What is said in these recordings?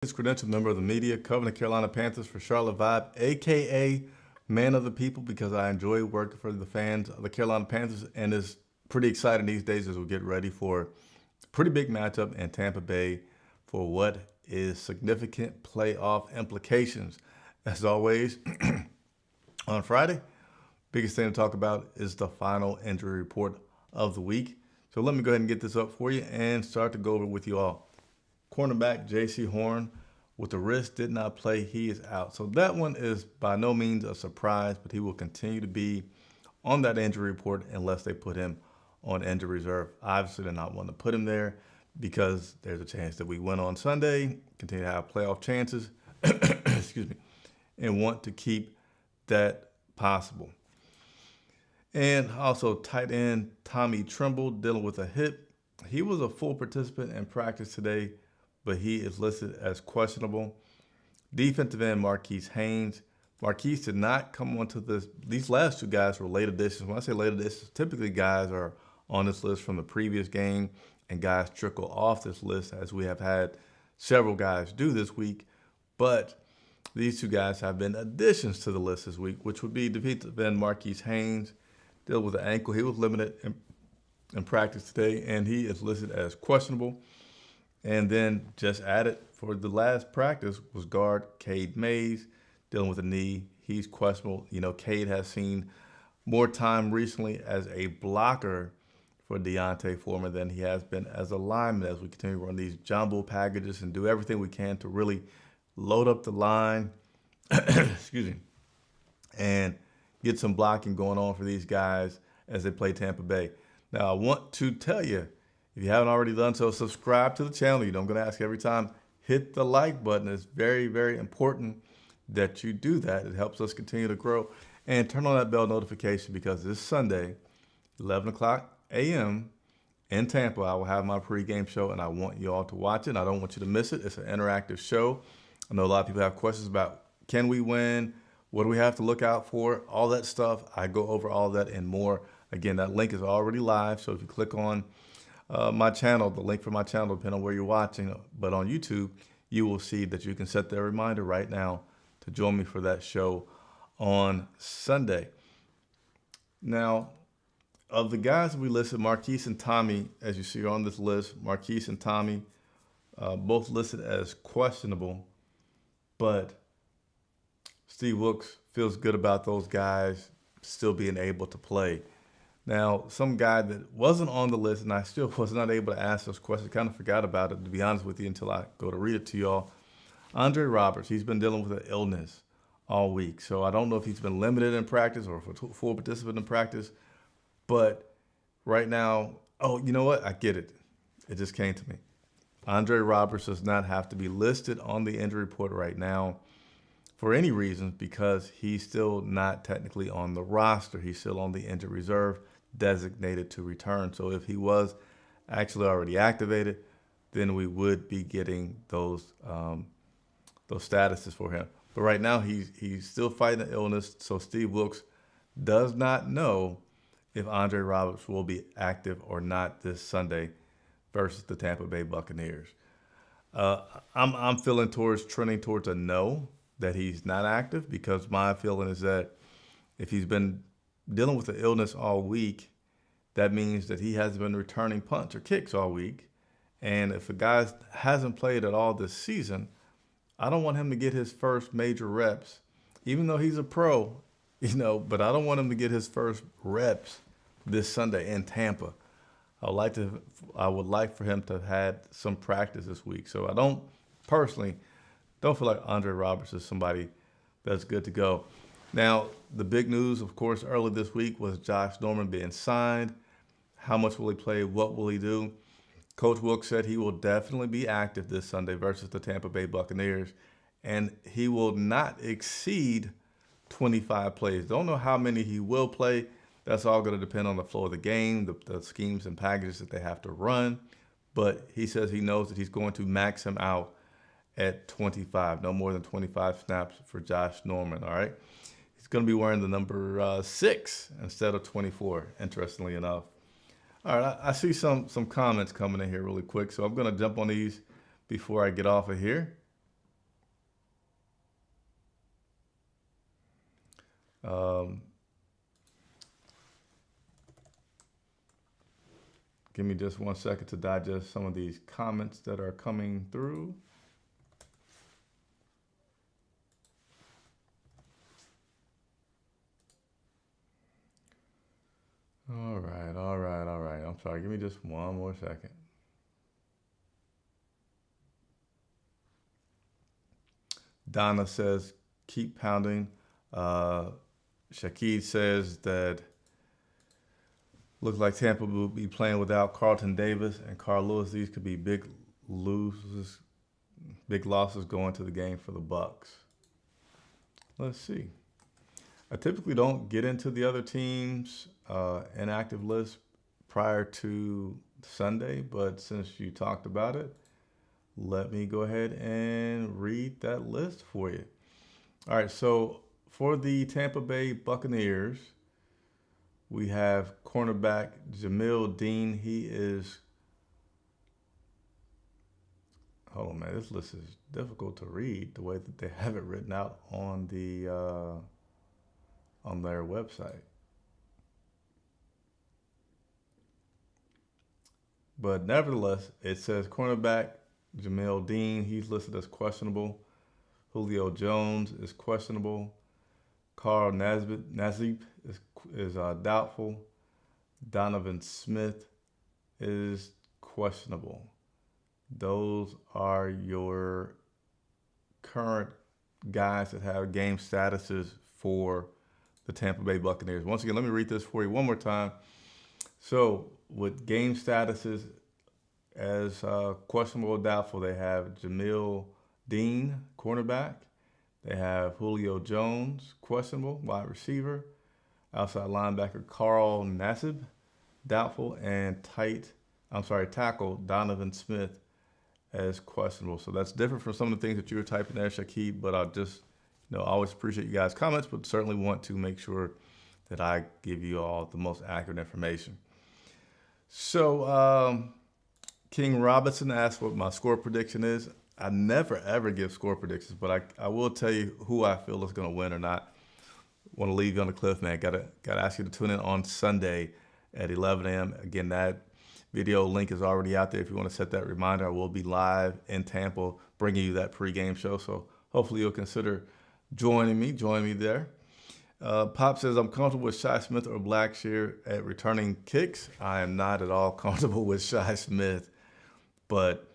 His credentialed member of the media, covering the Carolina Panthers for Charlotte Vibe, aka Man of the People, because I enjoy working for the fans of the Carolina Panthers, and it's pretty exciting these days as we get ready for a pretty big matchup in Tampa Bay for what is significant playoff implications. As always, on Friday, biggest thing to talk about is the final injury report of the week. So let me go ahead and get this up for you and start to go over with you all. Cornerback J.C. Horn with the wrist did not play. He is out. So that one is by no means a surprise, but he will continue to be on that injury report unless they put him on injury reserve. Obviously, they're not wanting to put him there because there's a chance that we win on Sunday, continue to have playoff chances, excuse me, and want to keep that possible. And also tight end Tommy Tremble dealing with a hip. He was a full participant in practice today, but he is listed as questionable. Defensive end Marquise Haynes. Marquise did not come onto this. These last two guys were late additions. When I say late additions, typically guys are on this list from the previous game, and guys trickle off this list as we have had several guys do this week. But these two guys have been additions to the list this week, which would be defensive end Marquise Haynes, dealt with an ankle. He was limited in practice today, and he is listed as questionable. And then just added for the last practice was guard Cade Mays, dealing with a knee. He's questionable. You know, Cade has seen more time recently as a blocker for Deontay Foreman than he has been as a lineman as we continue to run these jumbo packages and do everything we can to really load up the line, excuse me, and get some blocking going on for these guys as they play Tampa Bay. Now, I want to tell you, if you haven't already done so, subscribe to the channel. You know, I'm going to ask you every time, hit the like button. It's very, very important that you do that. It helps us continue to grow. And turn on that bell notification because this Sunday, 11 o'clock a.m. in Tampa, I will have my pregame show, and I want you all to watch it. I don't want you to miss it. It's an interactive show. I know a lot of people have questions about, can we win? What do we have to look out for? All that stuff. I go over all that and more. Again, that link is already live, so if you click on my channel, the link for my channel, depending on where you're watching, but on YouTube, you will see that you can set that reminder right now to join me for that show on Sunday. Now, of the guys we listed, Marquise and Tommy, as you see on this list, Marquise and Tommy, both listed as questionable, but Steve Wilks feels good about those guys still being able to play. Now, some guy that wasn't on the list, and I still was not able to ask those questions, kind of forgot about it, to be honest with you, until I go to read it to y'all. Andre Roberts, he's been dealing with an illness all week. So I don't know if he's been limited in practice or a full participant in practice. But right now, oh, you know what? I get it. It just came to me. Andre Roberts does not have to be listed on the injury report right now for any reason because he's still not technically on the roster. He's still on the injured reserve, designated to return. So if he was actually already activated, then we would be getting those statuses for him. But right now he's still fighting an illness, so Steve Wilks does not know if Andre Roberts will be active or not this Sunday versus the Tampa Bay Buccaneers. I'm trending towards a no, that he's not active, because my feeling is that if he's been dealing with the illness all week, that means that he hasn't been returning punts or kicks all week. And if a guy hasn't played at all this season, I don't want him to get his first major reps, even though he's a pro, you know, but I don't want him to get his first reps this Sunday in Tampa. I would like for him to have had some practice this week. So I don't feel like Andre Roberts is somebody that's good to go. Now, the big news, of course, early this week was Josh Norman being signed. How much will he play? What will he do? Coach Wilks said he will definitely be active this Sunday versus the Tampa Bay Buccaneers, and he will not exceed 25 plays. Don't know how many he will play. That's all going to depend on the flow of the game, the schemes and packages that they have to run. But he says he knows that he's going to max him out at 25, no more than 25 snaps for Josh Norman, all right? He's going to be wearing the number 6 instead of 24, interestingly enough. All right, I see some comments coming in here really quick, so I'm going to jump on these before I get off of here. Um, Give me just 1 second to digest some of these comments that are coming through. All right, all right, all right. I'm sorry. Give me just 1 more second. Donna says, keep pounding. Shakid says that looks like Tampa will be playing without Carlton Davis and Carl Lewis. These could be big losses, big losses going to the game for the Bucks. Let's see. I typically don't get into the other teams' inactive list prior to Sunday, but since you talked about it, let me go ahead and read that list for you. All right, so for the Tampa Bay Buccaneers, we have cornerback Jamil Dean. He is, hold on, man, this list is difficult to read the way that they have it written out on the on their website. But nevertheless, it says cornerback Jamil Dean. He's listed as questionable. Julio Jones is questionable. Carl Nazib is doubtful. Donovan Smith is questionable. Those are your current guys that have game statuses for the Tampa Bay Buccaneers. Once again, let me read this for you one more time. So with game statuses as questionable or doubtful, they have Jamil Dean, cornerback. They have Julio Jones, questionable, wide receiver. Outside linebacker Carl Nassib, doubtful, and tackle Donovan Smith as questionable. So that's different from some of the things that you were typing there, Shakib, but I just, I always appreciate you guys' comments, but certainly want to make sure that I give you all the most accurate information. So King Robinson asked what my score prediction is. I never ever give score predictions, but I will tell you who I feel is going to win or not. Want to leave you on the cliff, man. Gotta ask you to tune in on Sunday at 11 a.m. Again, that video link is already out there. If you want to set that reminder, I will be live in Tampa bringing you that pregame show. So hopefully you'll consider join me there. Pop says, I'm comfortable with Shi Smith or Blackshear at returning kicks. I am not at all comfortable with Shi Smith, but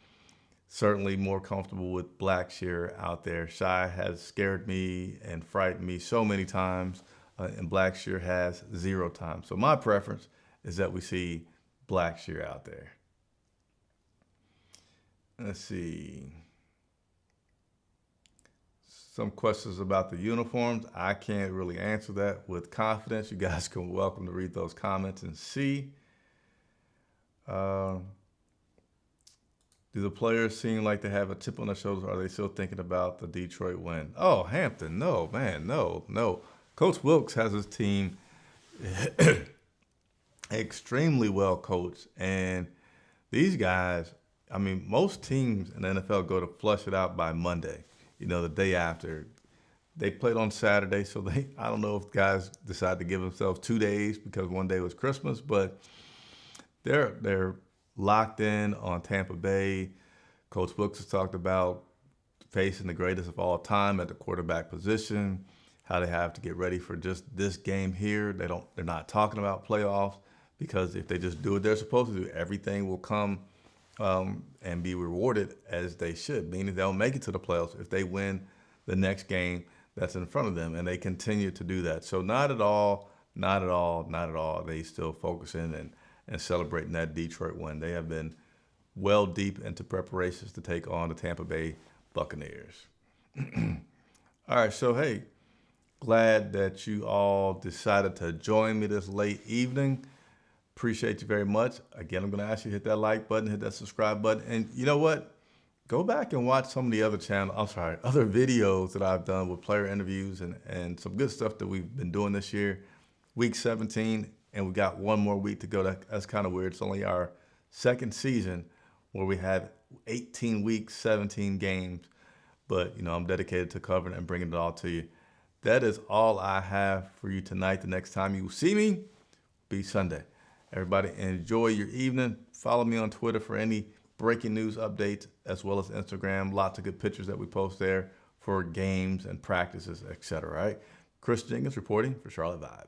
certainly more comfortable with Blackshear out there. Shi has scared me and frightened me so many times, and Blackshear has 0 times. So my preference is that we see Blackshear out there. Let's see. Some questions about the uniforms. I can't really answer that with confidence. You guys can welcome to read those comments and see. Do the players seem like they have a chip on their shoulders? Or are they still thinking about the Detroit win? Oh, Hampton, no, man, no. Coach Wilkes has his team extremely well coached. And these guys, I mean, most teams in the NFL go to flush it out by Monday, the day after. They played on Saturday, so I don't know if guys decide to give themselves 2 days because one day was Christmas, but they're locked in on Tampa Bay. Coach Wilkes has talked about facing the greatest of all time at the quarterback position, how they have to get ready for just this game here. They're not talking about playoffs because if they just do what they're supposed to do, everything will come and be rewarded as they should, meaning they'll make it to the playoffs if they win the next game that's in front of them, and they continue to do that. So not at all. They still focusing and celebrating that Detroit win. They have been well deep into preparations to take on the Tampa Bay Buccaneers. All right, so hey, glad that you all decided to join me this late evening. Appreciate you very much. Again, I'm going to ask you to hit that like button, hit that subscribe button, and you know what? Go back and watch some of the other other videos that I've done with player interviews and some good stuff that we've been doing this year. Week 17. And we got one more week to go. That's kind of weird. It's only our second season where we had 18 weeks, 17 games. But, I'm dedicated to covering and bringing it all to you. that is all I have for you tonight. The next time you will see me, be Sunday. Everybody, enjoy your evening. Follow me on Twitter for any breaking news updates, as well as Instagram. Lots of good pictures that we post there for games and practices, etc. Right? Chris Jenkins reporting for Charlotte Vibe.